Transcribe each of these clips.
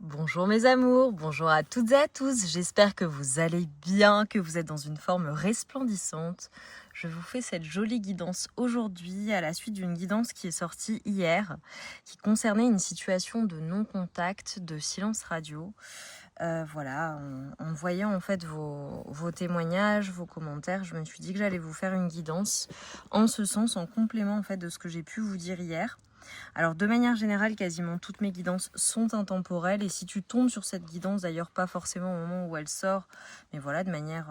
Bonjour mes amours, bonjour à toutes et à tous, j'espère que vous allez bien, que vous êtes dans une forme resplendissante. Je vous fais cette jolie guidance aujourd'hui à la suite d'une guidance qui est sortie hier, qui concernait une situation de non-contact, de silence radio. Voilà, en voyant en fait vos témoignages, vos commentaires, je me suis dit que j'allais vous faire une guidance en ce sens, en complément en fait de ce que j'ai pu vous dire hier. Alors de manière générale, quasiment toutes mes guidances sont intemporelles et si tu tombes sur cette guidance, d'ailleurs pas forcément au moment où elle sort, mais voilà, de manière,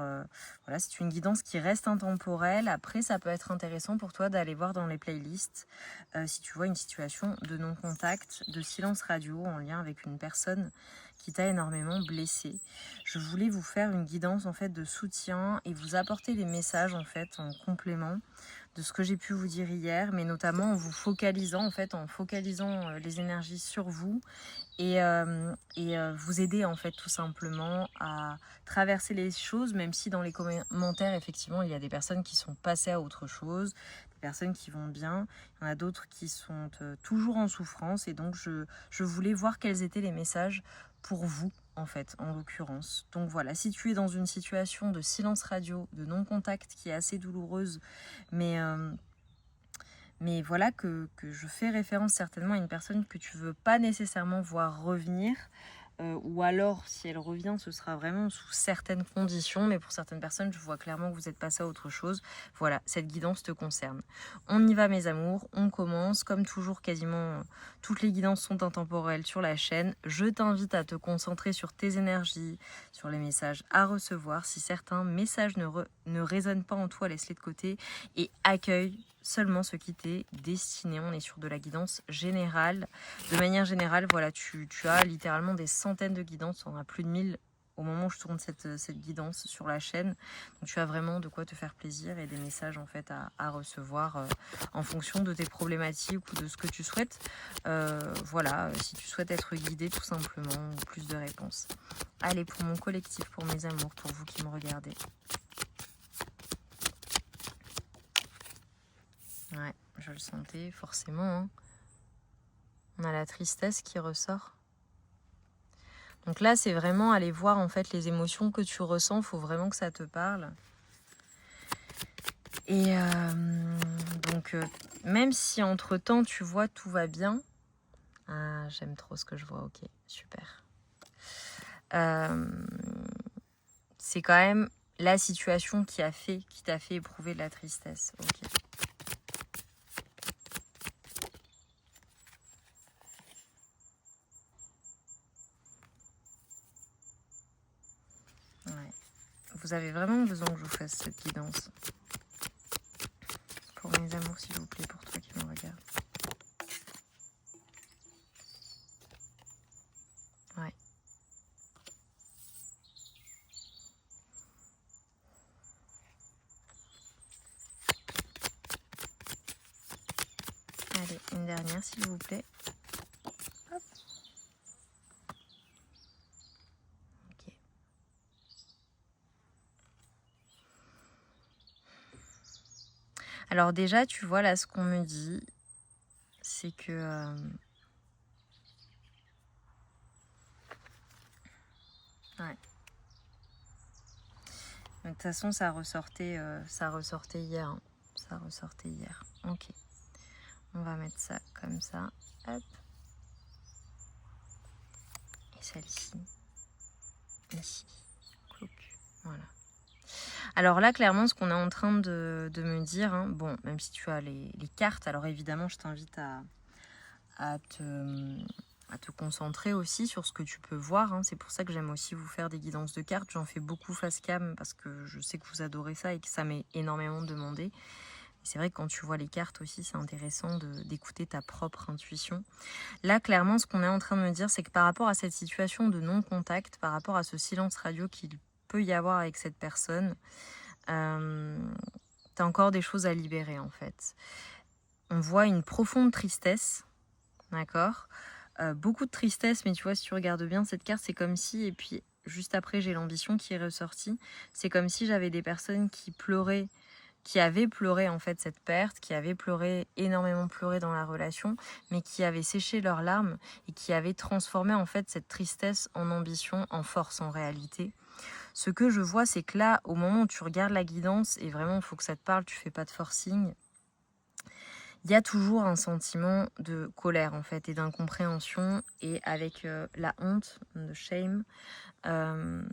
voilà, c'est une guidance qui reste intemporelle. Après, ça peut être intéressant pour toi d'aller voir dans les playlists si tu vois une situation de non-contact, de silence radio en lien avec une personne qui t'a énormément blessé. Je voulais vous faire une guidance en fait de soutien et vous apporter des messages en fait en complément de ce que j'ai pu vous dire hier, mais notamment en vous focalisant, en fait, en focalisant les énergies sur vous et vous aider, en fait, tout simplement à traverser les choses, même si dans les commentaires, effectivement, il y a des personnes qui sont passées à autre chose, des personnes qui vont bien, il y en a d'autres qui sont toujours en souffrance, et donc je voulais voir quels étaient les messages pour vous, en fait, en l'occurrence. Donc voilà, si tu es dans une situation de silence radio, de non-contact qui est assez douloureuse, mais, mais voilà que je fais référence certainement à une personne que tu veux pas nécessairement voir revenir, ou alors si elle revient ce sera vraiment sous certaines conditions, mais pour certaines personnes je vois clairement que vous êtes passé à autre chose. Voilà, cette guidance te concerne. On y va mes amours, on commence. Comme toujours, quasiment toutes les guidances sont intemporelles sur la chaîne. Je t'invite à te concentrer sur tes énergies, sur les messages à recevoir. Si certains messages ne résonnent pas en toi, laisse-les de côté et accueille seulement ce qui t'est destiné. On est sur de la guidance générale. De manière générale, voilà, tu as littéralement des centaines de guidances, on a plus de 1000 au moment où je tourne cette guidance sur la chaîne. Donc tu as vraiment de quoi te faire plaisir et des messages en fait à recevoir en fonction de tes problématiques ou de ce que tu souhaites. Voilà, si tu souhaites être guidé tout simplement, ou plus de réponses. Allez, pour mon collectif, pour mes amours, pour vous qui me regardez. Ouais, je le sentais forcément. Hein. On a la tristesse qui ressort. Donc là, c'est vraiment aller voir en fait les émotions que tu ressens. Il faut vraiment que ça te parle. Et donc, même si entre-temps, tu vois, tout va bien. Ah, j'aime trop ce que je vois. Ok, super. C'est quand même la situation qui t'a fait éprouver de la tristesse. Ok. Ouais. Vous avez vraiment besoin que je vous fasse cette guidance. Pour mes amours, s'il vous plaît, pour toi qui me regarde. Ouais. Allez, une dernière, s'il vous plaît. Hop. Ok. Alors déjà, tu vois, là, ce qu'on me dit, c'est que... ouais. De toute façon, ça ressortait hier. Hein. Ça ressortait hier. Ok. On va mettre ça comme ça. Hop. Et celle-ci. Ici. Clouc. Voilà. Alors là, clairement, ce qu'on est en train de me dire, hein, bon, même si tu as les cartes, alors évidemment, je t'invite à te concentrer aussi sur ce que tu peux voir. Hein. C'est pour ça que j'aime aussi vous faire des guidances de cartes. J'en fais beaucoup face cam parce que je sais que vous adorez ça et que ça m'est énormément demandé. C'est vrai que quand tu vois les cartes aussi, c'est intéressant d'écouter ta propre intuition. Là, clairement, ce qu'on est en train de me dire, c'est que par rapport à cette situation de non-contact, par rapport à ce silence radio qu'il peut y avoir avec cette personne, t'as encore des choses à libérer en fait. On voit une profonde tristesse, d'accord ? Beaucoup de tristesse, mais tu vois, si tu regardes bien cette carte, c'est comme si, et puis juste après, j'ai l'ambition qui est ressortie, c'est comme si j'avais des personnes qui pleuraient qui avait pleuré en fait cette perte, qui avait pleuré, énormément pleuré dans la relation, mais qui avait séché leurs larmes et qui avait transformé en fait cette tristesse en ambition, en force en réalité. Ce que je vois, c'est que là, au moment où tu regardes la guidance, et vraiment il faut que ça te parle, tu fais pas de forcing, il y a toujours un sentiment de colère en fait et d'incompréhension, et avec la honte, de shame, il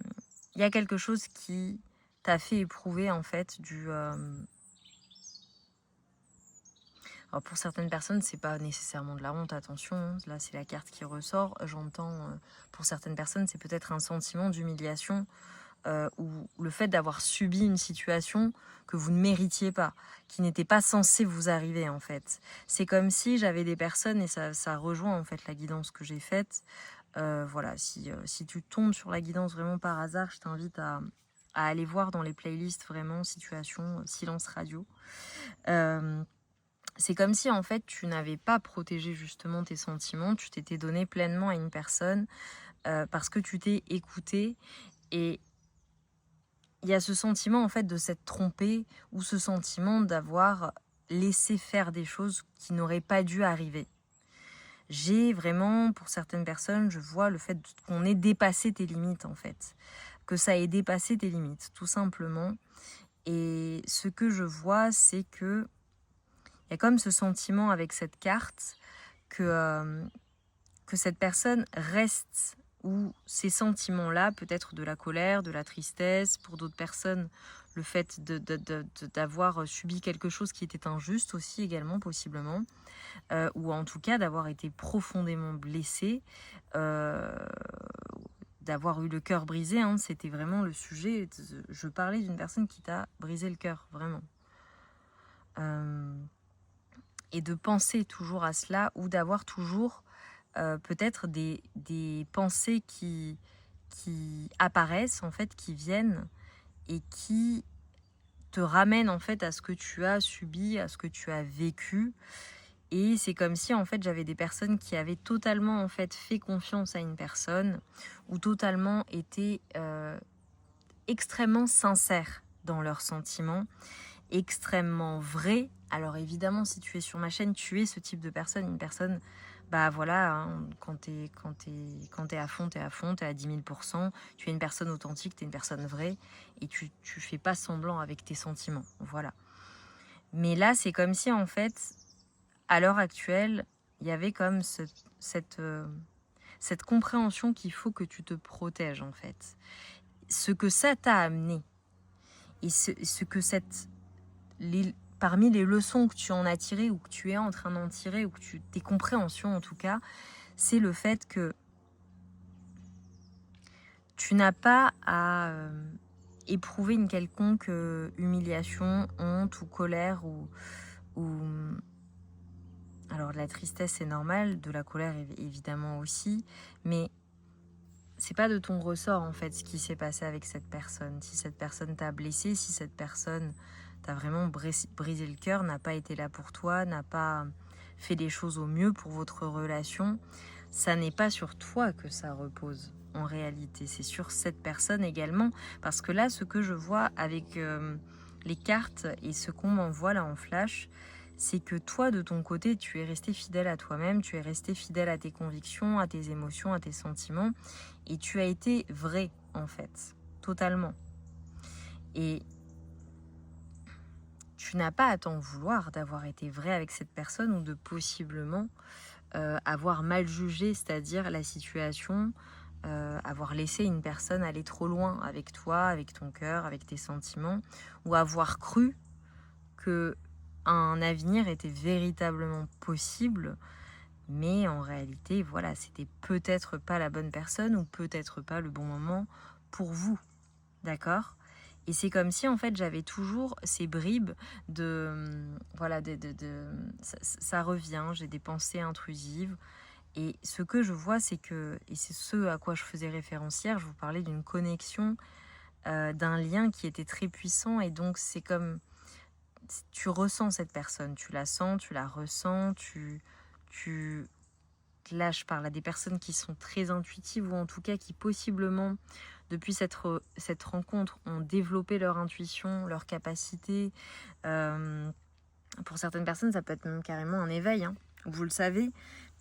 y a quelque chose qui t'a fait éprouver en fait alors pour certaines personnes, c'est pas nécessairement de la honte, attention, hein, là c'est la carte qui ressort, j'entends, pour certaines personnes, c'est peut-être un sentiment d'humiliation, ou le fait d'avoir subi une situation que vous ne méritiez pas, qui n'était pas censée vous arriver en fait. C'est comme si j'avais des personnes, et ça rejoint en fait la guidance que j'ai faite. Voilà, si tu tombes sur la guidance vraiment par hasard, je t'invite à aller voir dans les playlists vraiment situation silence radio. C'est comme si en fait tu n'avais pas protégé justement tes sentiments, tu t'étais donné pleinement à une personne parce que tu t'es écouté, et il y a ce sentiment en fait de s'être trompé, ou ce sentiment d'avoir laissé faire des choses qui n'auraient pas dû arriver. J'ai vraiment, pour certaines personnes, je vois le fait qu'on ait dépassé tes limites en fait, que ça ait dépassé tes limites tout simplement. Et ce que je vois, c'est que il y a comme ce sentiment avec cette carte que cette personne reste, ou ces sentiments-là, peut-être de la colère, de la tristesse, pour d'autres personnes, le fait d'avoir subi quelque chose qui était injuste aussi également, possiblement, ou en tout cas d'avoir été profondément blessé, d'avoir eu le cœur brisé, hein, c'était vraiment le sujet. Je parlais d'une personne qui t'a brisé le cœur, vraiment. Et de penser toujours à cela, ou d'avoir toujours peut-être des pensées qui apparaissent, en fait, qui viennent et qui te ramènent en fait à ce que tu as subi, à ce que tu as vécu. Et c'est comme si en fait j'avais des personnes qui avaient totalement en fait confiance à une personne, ou totalement été extrêmement sincères dans leurs sentiments, extrêmement vrais. Alors évidemment, si tu es sur ma chaîne, tu es ce type de personne, une personne, bah voilà, hein, quand t'es à fond, t'es à 10 000%, tu es une personne authentique, t'es une personne vraie, et tu fais pas semblant avec tes sentiments, voilà. Mais là, c'est comme si en fait, à l'heure actuelle, il y avait comme cette compréhension qu'il faut que tu te protèges en fait. Ce que ça t'a amené, et ce que parmi les leçons que tu en as tirées, ou que tu es en train d'en tirer, ou que tes compréhensions en tout cas, c'est le fait que tu n'as pas à éprouver une quelconque humiliation, honte ou colère, ou alors de la tristesse c'est normal, de la colère évidemment aussi, mais c'est pas de ton ressort en fait ce qui s'est passé avec cette personne. Si cette personne t'a blessé, si cette personne t'a vraiment brisé le cœur, n'a pas été là pour toi, n'a pas fait les choses au mieux pour votre relation, ça n'est pas sur toi que ça repose en réalité, c'est sur cette personne également. Parce que là, ce que je vois avec les cartes et ce qu'on m'envoie là en flash, c'est que toi, de ton côté, tu es resté fidèle à toi-même, tu es resté fidèle à tes convictions, à tes émotions, à tes sentiments, et tu as été vrai, en fait, totalement. Et tu n'as pas à t'en vouloir d'avoir été vrai avec cette personne, ou de possiblement avoir mal jugé, c'est-à-dire la situation, avoir laissé une personne aller trop loin avec toi, avec ton cœur, avec tes sentiments, ou avoir cru que un avenir était véritablement possible, mais en réalité, voilà, c'était peut-être pas la bonne personne, ou peut-être pas le bon moment pour vous, d'accord? Et c'est comme si en fait j'avais toujours ces bribes de voilà, ça revient, j'ai des pensées intrusives. Et ce que je vois, c'est que, et c'est ce à quoi je faisais référence hier, je vous parlais d'une connexion, d'un lien qui était très puissant, et donc c'est comme tu ressens cette personne, tu la sens, tu la ressens, là je parle à des personnes qui sont très intuitives, ou en tout cas qui possiblement depuis cette rencontre, ont développé leur intuition, leur capacité. Pour certaines personnes, ça peut être même carrément un éveil, hein. Vous le savez,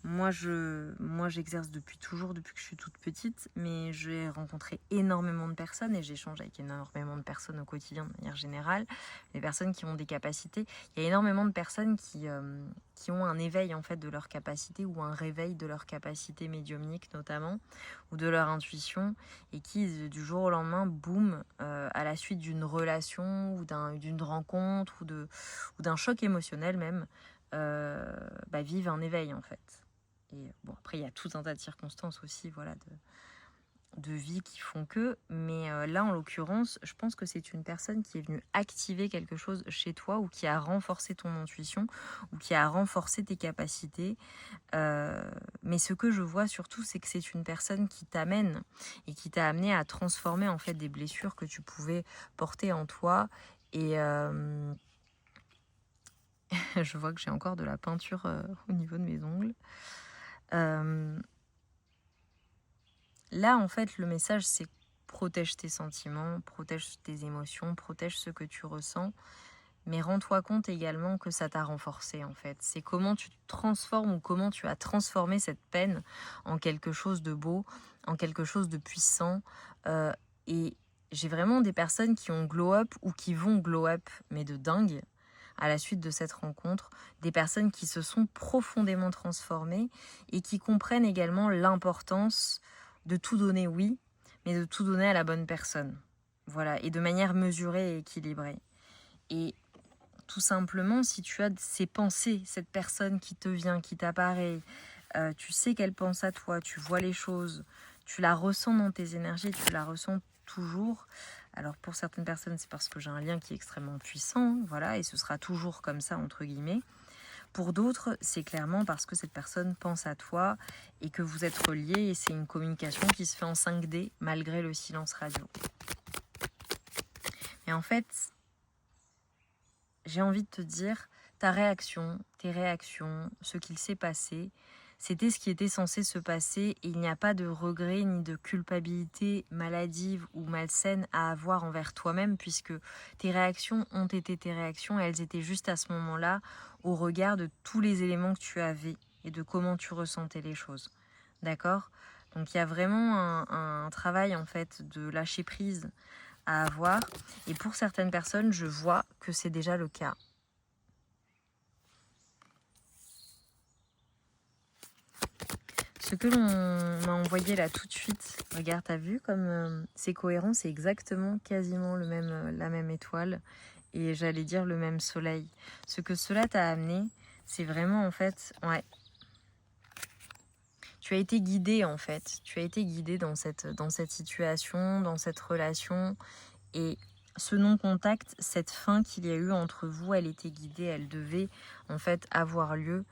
moi j'exerce depuis toujours, depuis que je suis toute petite, mais j'ai rencontré énormément de personnes et j'échange avec énormément de personnes au quotidien de manière générale, des personnes qui ont des capacités. Il y a énormément de personnes qui ont un éveil en fait de leur capacité ou un réveil de leur capacité médiumnique notamment, ou de leur intuition, et qui du jour au lendemain, boum, à la suite d'une relation ou d'une rencontre ou d'un choc émotionnel même, vivent un éveil en fait. Et bon, après il y a tout un tas de circonstances aussi, voilà, de vie qui font que, mais là en l'occurrence, je pense que c'est une personne qui est venue activer quelque chose chez toi, ou qui a renforcé ton intuition, ou qui a renforcé tes capacités. Mais ce que je vois surtout, c'est que c'est une personne qui t'amène et qui t'a amené à transformer en fait des blessures que tu pouvais porter en toi. Et je vois que j'ai encore de la peinture au niveau de mes ongles. Là, en fait, le message, c'est protège tes sentiments, protège tes émotions, protège ce que tu ressens. Mais rends-toi compte également que ça t'a renforcé, en fait. C'est comment tu te transformes, ou comment tu as transformé cette peine en quelque chose de beau, en quelque chose de puissant. Et j'ai vraiment des personnes qui ont glow up ou qui vont glow up, mais de dingue, à la suite de cette rencontre. Des personnes qui se sont profondément transformées et qui comprennent également l'importance de tout donner, oui, mais de tout donner à la bonne personne. Voilà, et de manière mesurée et équilibrée. Et tout simplement, si tu as ces pensées, cette personne qui te vient, qui t'apparaît, tu sais qu'elle pense à toi, tu vois les choses, tu la ressens dans tes énergies, tu la ressens toujours. Alors pour certaines personnes, c'est parce que j'ai un lien qui est extrêmement puissant, voilà, et ce sera toujours comme ça, entre guillemets. Pour d'autres, c'est clairement parce que cette personne pense à toi et que vous êtes reliés, et c'est une communication qui se fait en 5D malgré le silence radio. Et en fait, j'ai envie de te dire, ta réaction, tes réactions, ce qu'il s'est passé, c'était ce qui était censé se passer, et il n'y a pas de regret ni de culpabilité maladive ou malsaine à avoir envers toi-même, puisque tes réactions ont été tes réactions, et elles étaient juste à ce moment-là au regard de tous les éléments que tu avais et de comment tu ressentais les choses. D'accord ? Donc il y a vraiment un travail en fait de lâcher prise à avoir, et pour certaines personnes, je vois que c'est déjà le cas. Ce que l'on m'a envoyé là tout de suite, regarde, t'as vu comme c'est cohérent, c'est exactement quasiment la même étoile, et j'allais dire le même soleil. Ce que cela t'a amené, c'est vraiment en fait, ouais, tu as été guidé en fait, tu as été guidé dans cette situation, dans cette relation, et ce non-contact, cette fin qu'il y a eu entre vous, elle était guidée, elle devait en fait avoir lieu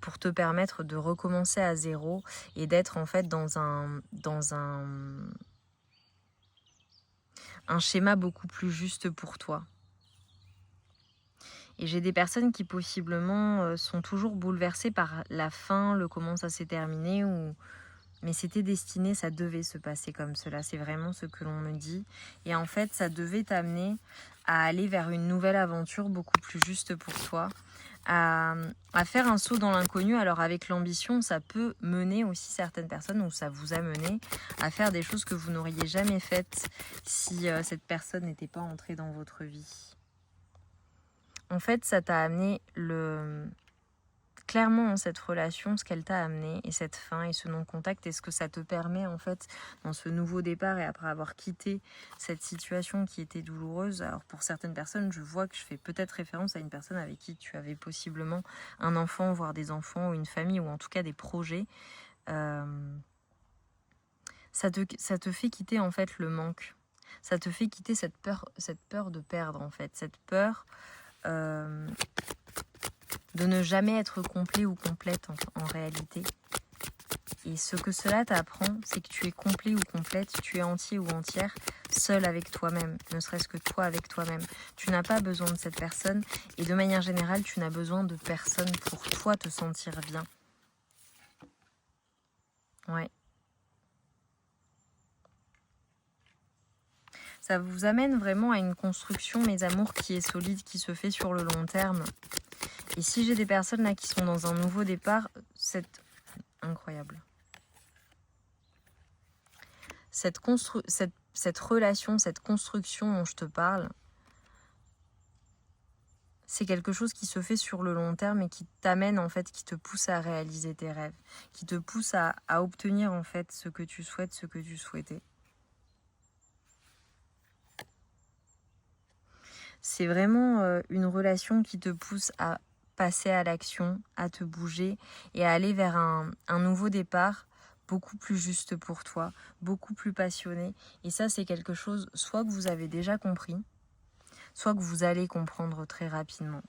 pour te permettre de recommencer à zéro et d'être en fait dans un schéma beaucoup plus juste pour toi. Et j'ai des personnes qui possiblement sont toujours bouleversées par la fin, le comment ça s'est terminé, mais c'était destiné, ça devait se passer comme cela. C'est vraiment ce que l'on me dit. Et en fait, ça devait t'amener à aller vers une nouvelle aventure beaucoup plus juste pour toi, à faire un saut dans l'inconnu. Alors avec l'ambition, ça peut mener aussi certaines personnes, ou ça vous a mené à faire des choses que vous n'auriez jamais faites si cette personne n'était pas entrée dans votre vie. En fait, ça t'a amené clairement cette relation, ce qu'elle t'a amené, et cette fin et ce non-contact, et ce que ça te permet en fait dans ce nouveau départ, et après avoir quitté cette situation qui était douloureuse. Alors pour certaines personnes, je vois que je fais peut-être référence à une personne avec qui tu avais possiblement un enfant, voire des enfants, ou une famille, ou en tout cas des projets. Ça te fait quitter en fait le manque. Ça te fait quitter cette peur de perdre en fait, cette peur de ne jamais être complet ou complète en réalité. Et ce que cela t'apprend, c'est que tu es complet ou complète, tu es entier ou entière, seul avec toi-même, ne serait-ce que toi avec toi-même. Tu n'as pas besoin de cette personne, et de manière générale, tu n'as besoin de personne pour toi te sentir bien. Ouais. Ça vous amène vraiment à une construction, mes amours, qui est solide, qui se fait sur le long terme. Et si j'ai des personnes là qui sont dans un nouveau départ, c'est incroyable. Cette relation, cette construction dont je te parle, c'est quelque chose qui se fait sur le long terme et qui t'amène en fait, qui te pousse à réaliser tes rêves, qui te pousse à obtenir en fait ce que tu souhaites, ce que tu souhaitais. C'est vraiment une relation qui te pousse à passer à l'action, à te bouger et à aller vers un nouveau départ beaucoup plus juste pour toi, beaucoup plus passionné. Et ça, c'est quelque chose soit que vous avez déjà compris, soit que vous allez comprendre très rapidement.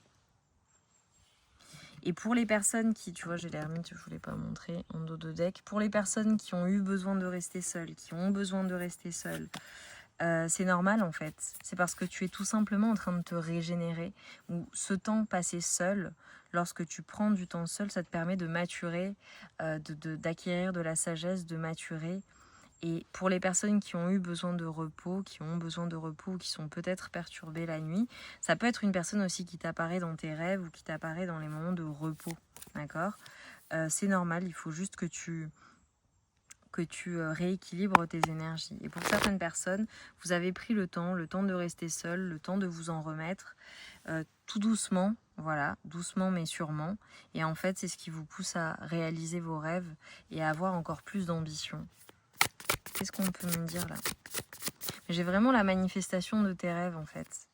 Et pour les personnes qui, tu vois, j'ai l'ermite, je ne voulais pas montrer en dos de deck, pour les personnes qui ont eu besoin de rester seules, qui ont besoin de rester seules, c'est normal en fait. C'est parce que tu es tout simplement en train de te régénérer. Ou ce temps passé seul, lorsque tu prends du temps seul, ça te permet de maturer, d'acquérir de la sagesse, de maturer. Et pour les personnes qui ont eu besoin de repos, ou qui sont peut-être perturbées la nuit, ça peut être une personne aussi qui t'apparaît dans tes rêves ou qui t'apparaît dans les moments de repos. D'accord ? C'est normal, il faut juste que tu rééquilibres tes énergies. Et pour certaines personnes, vous avez pris le temps de rester seul, le temps de vous en remettre, tout doucement, voilà, doucement mais sûrement. Et en fait, c'est ce qui vous pousse à réaliser vos rêves et à avoir encore plus d'ambition. Qu'est-ce qu'on peut me dire là ? J'ai vraiment la manifestation de tes rêves en fait.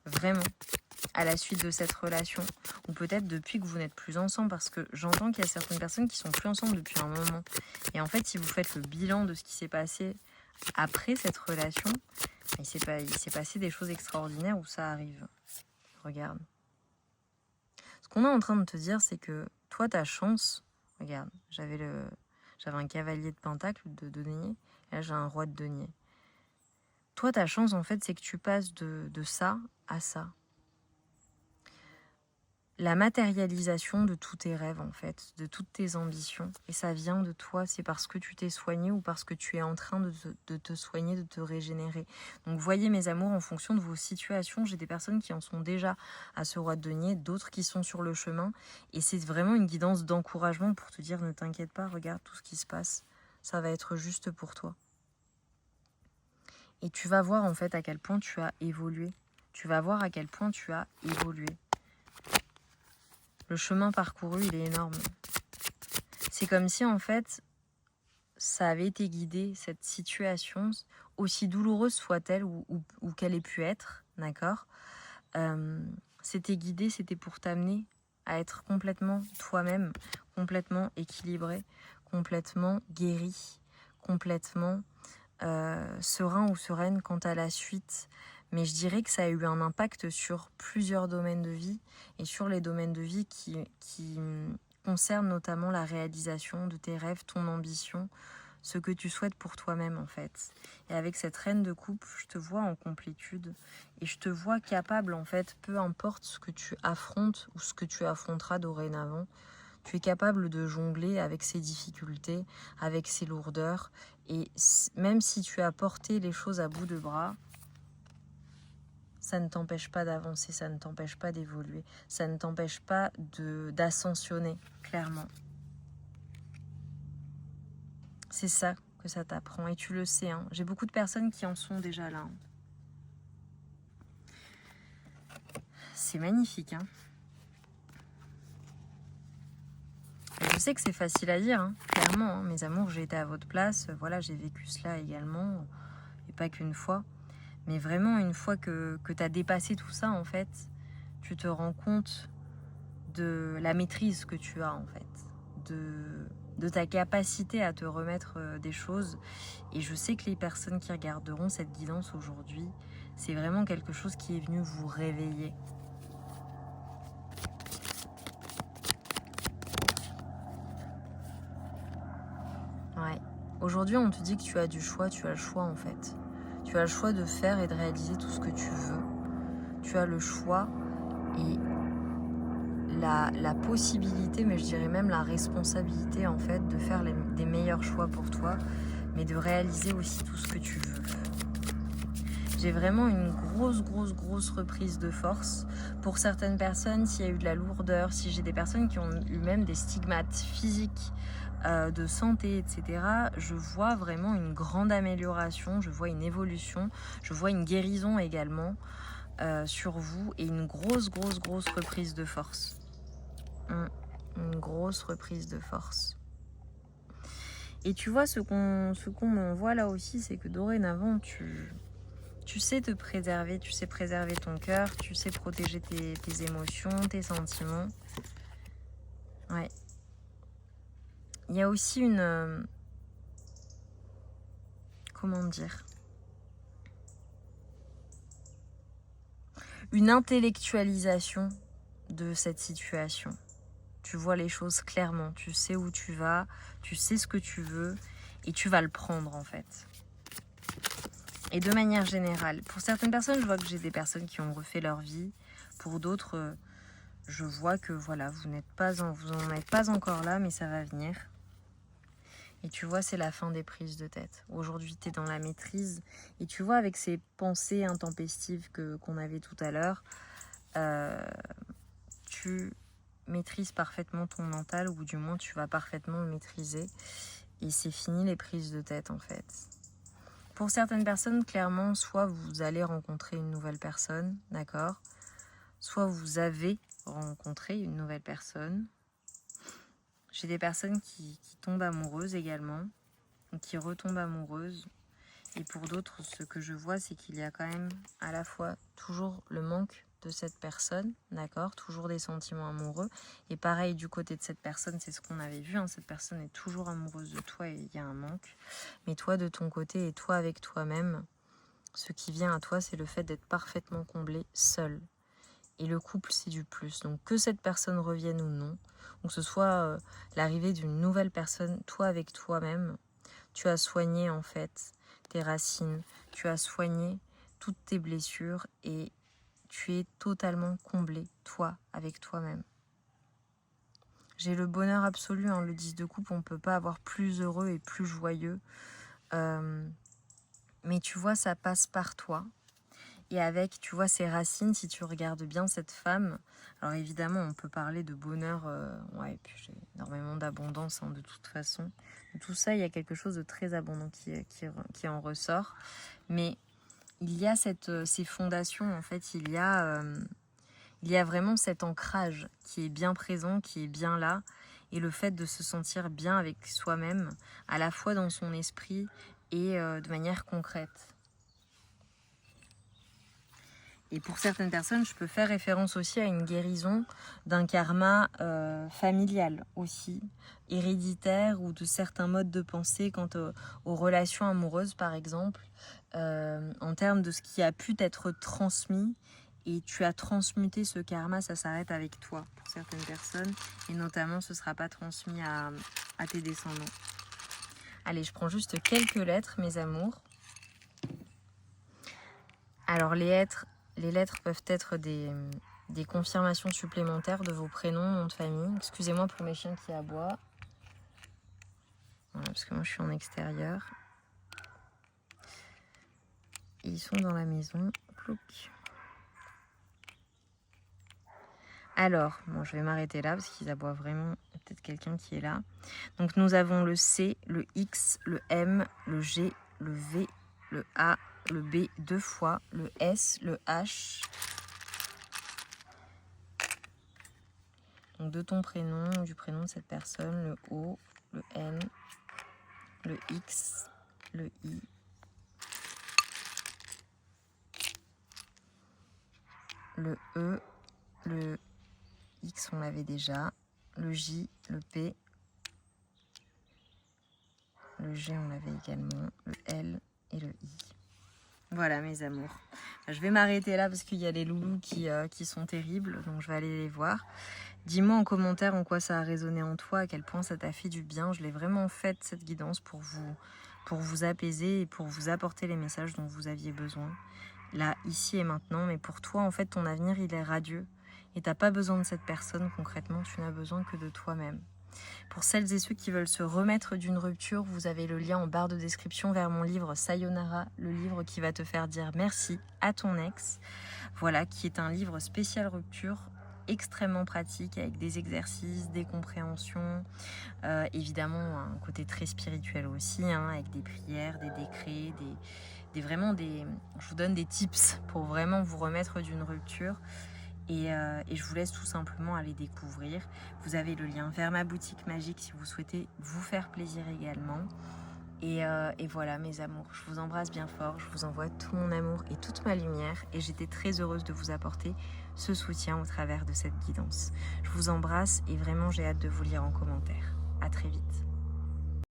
Vraiment. À la suite de cette relation. Ou peut-être depuis que vous n'êtes plus ensemble. Parce que j'entends qu'il y a certaines personnes qui sont plus ensemble depuis un moment. Et en fait, si vous faites le bilan de ce qui s'est passé après cette relation, il s'est passé des choses extraordinaires où ça arrive. Regarde. Ce qu'on est en train de te dire, c'est que toi, ta chance... Regarde, j'avais un cavalier de pentacle de denier, et là j'ai un roi de denier. Toi, ta chance, en fait, c'est que tu passes de ça à ça. La matérialisation de tous tes rêves, en fait, de toutes tes ambitions. Et ça vient de toi, c'est parce que tu t'es soigné ou parce que tu es en train de te soigner, de te régénérer. Donc, voyez mes amours, en fonction de vos situations, j'ai des personnes qui en sont déjà à ce roi de denier, d'autres qui sont sur le chemin. Et c'est vraiment une guidance d'encouragement pour te dire, ne t'inquiète pas, regarde tout ce qui se passe. Ça va être juste pour toi. Et tu vas voir, en fait, à quel point tu as évolué. Tu vas voir à quel point tu as évolué. Le chemin parcouru, il est énorme. C'est comme si, en fait, ça avait été guidé, cette situation, aussi douloureuse soit-elle ou qu'elle ait pu être, d'accord ? C'était guidé, c'était pour t'amener à être complètement toi-même, complètement équilibré, complètement guéri, complètement serein ou sereine quant à la suite. Mais je dirais que ça a eu un impact sur plusieurs domaines de vie et sur les domaines de vie qui concernent notamment la réalisation de tes rêves, ton ambition, ce que tu souhaites pour toi-même en fait. Et avec cette reine de coupe, je te vois en complétude et je te vois capable en fait, peu importe ce que tu affrontes ou ce que tu affronteras dorénavant, tu es capable de jongler avec ces difficultés, avec ces lourdeurs. Et même si tu as porté les choses à bout de bras, ça ne t'empêche pas d'avancer, ça ne t'empêche pas d'évoluer, ça ne t'empêche pas d'ascensionner, clairement. C'est ça que ça t'apprend, et tu le sais, hein. J'ai beaucoup de personnes qui en sont déjà là. Hein. C'est magnifique, hein. Je sais que c'est facile à dire, hein, clairement, hein, mes amours, j'ai été à votre place, voilà, j'ai vécu cela également, et pas qu'une fois. Mais vraiment, une fois que tu as dépassé tout ça, en fait, tu te rends compte de la maîtrise que tu as, en fait, de ta capacité à te remettre des choses. Et je sais que les personnes qui regarderont cette guidance aujourd'hui, c'est vraiment quelque chose qui est venu vous réveiller. Ouais. Aujourd'hui, on te dit que tu as du choix, tu as le choix, en fait. Tu as le choix de faire et de réaliser tout ce que tu veux. Tu as le choix et la possibilité, mais je dirais même la responsabilité en fait, de faire des meilleurs choix pour toi, mais de réaliser aussi tout ce que tu veux. J'ai vraiment une grosse reprise de force. Pour certaines personnes, s'il y a eu de la lourdeur, si j'ai des personnes qui ont eu même des stigmates physiques, de santé, etc., je vois vraiment une grande amélioration, je vois une évolution, je vois une guérison également sur vous et une grosse reprise de force. Une grosse reprise de force. Et tu vois, ce qu'on m'envoie là aussi, c'est que dorénavant, tu sais te préserver, tu sais préserver ton cœur, tu sais protéger tes émotions, tes sentiments. Ouais. Il y a aussi une... comment dire ? Une intellectualisation de cette situation. Tu vois les choses clairement, tu sais où tu vas, tu sais ce que tu veux et tu vas le prendre en fait. Et de manière générale, pour certaines personnes, je vois que j'ai des personnes qui ont refait leur vie. Pour d'autres, je vois que voilà, vous n'en êtes pas encore là, mais ça va venir. Et tu vois, c'est la fin des prises de tête. Aujourd'hui, tu es dans la maîtrise. Et tu vois, avec ces pensées intempestives qu'on avait tout à l'heure, tu maîtrises parfaitement ton mental, ou du moins tu vas parfaitement le maîtriser. Et c'est fini les prises de tête en fait. Pour certaines personnes, clairement, soit vous allez rencontrer une nouvelle personne, d'accord ? Soit vous avez rencontré une nouvelle personne. J'ai des personnes qui tombent amoureuses également, ou qui retombent amoureuses. Et pour d'autres, ce que je vois, c'est qu'il y a quand même à la fois toujours le manque de cette personne, d'accord ? Toujours des sentiments amoureux. Et pareil, du côté de cette personne, c'est ce qu'on avait vu, hein, cette personne est toujours amoureuse de toi et il y a un manque. Mais toi, de ton côté, et toi avec toi-même, ce qui vient à toi, c'est le fait d'être parfaitement comblé seul. Et le couple, c'est du plus. Donc que cette personne revienne ou non, ou que ce soit l'arrivée d'une nouvelle personne, toi avec toi-même, tu as soigné en fait tes racines, tu as soigné toutes tes blessures et tu es totalement comblé, toi, avec toi-même. J'ai le bonheur absolu, hein, le 10 de coupe, on ne peut pas avoir plus heureux et plus joyeux. Mais tu vois, ça passe par toi. Et avec, tu vois, ses racines, si tu regardes bien cette femme, alors évidemment, on peut parler de bonheur, ouais, et puis j'ai énormément d'abondance, hein, de toute façon. De tout ça, il y a quelque chose de très abondant qui en ressort. Mais il y a ces fondations, en fait, il y a vraiment cet ancrage qui est bien présent, qui est bien là. Et le fait de se sentir bien avec soi-même, à la fois dans son esprit et de manière concrète. Et pour certaines personnes, je peux faire référence aussi à une guérison d'un karma familial aussi, héréditaire, ou de certains modes de pensée quant aux relations amoureuses par exemple, en termes de ce qui a pu t'être transmis. Et tu as transmuté ce karma, ça s'arrête avec toi pour certaines personnes. Et notamment, ce ne sera pas transmis à tes descendants. Allez, je prends juste quelques lettres, mes amours. Alors, les lettres peuvent être des confirmations supplémentaires de vos prénoms, noms de famille. Excusez-moi pour mes chiens qui aboient. Voilà, parce que moi, je suis en extérieur. Et ils sont dans la maison. Plouc. Alors, bon, je vais m'arrêter là parce qu'ils aboient vraiment. Il y a peut-être quelqu'un qui est là. Donc, nous avons le C, le X, le M, le G, le V, le A, le B 2 fois, le S, le H. Donc, de ton prénom, du prénom de cette personne, le O, le N, le X, le I, le E, le X, on l'avait déjà, le J, le P, le G, on l'avait également, le L et le I. Voilà mes amours. Je vais m'arrêter là parce qu'il y a les loulous qui sont terribles, donc je vais aller les voir. Dis-moi en commentaire en quoi ça a résonné en toi, à quel point ça t'a fait du bien. Je l'ai vraiment faite cette guidance pour vous apaiser et pour vous apporter les messages dont vous aviez besoin. Là, ici et maintenant, mais pour toi, en fait, ton avenir, il est radieux. Et t'as pas besoin de cette personne concrètement, tu n'as besoin que de toi-même. Pour celles et ceux qui veulent se remettre d'une rupture, vous avez le lien en barre de description vers mon livre Sayonara, le livre qui va te faire dire merci à ton ex. Voilà, qui est un livre spécial rupture, extrêmement pratique, avec des exercices, des compréhensions, évidemment un côté très spirituel aussi, avec des prières, des décrets, je vous donne des tips pour vraiment vous remettre d'une rupture. Et je vous laisse tout simplement aller découvrir. Vous avez le lien vers ma boutique magique si vous souhaitez vous faire plaisir également. Et voilà mes amours, je vous embrasse bien fort, je vous envoie tout mon amour et toute ma lumière et j'étais très heureuse de vous apporter ce soutien au travers de cette guidance. Je vous embrasse et vraiment j'ai hâte de vous lire en commentaire. À très vite.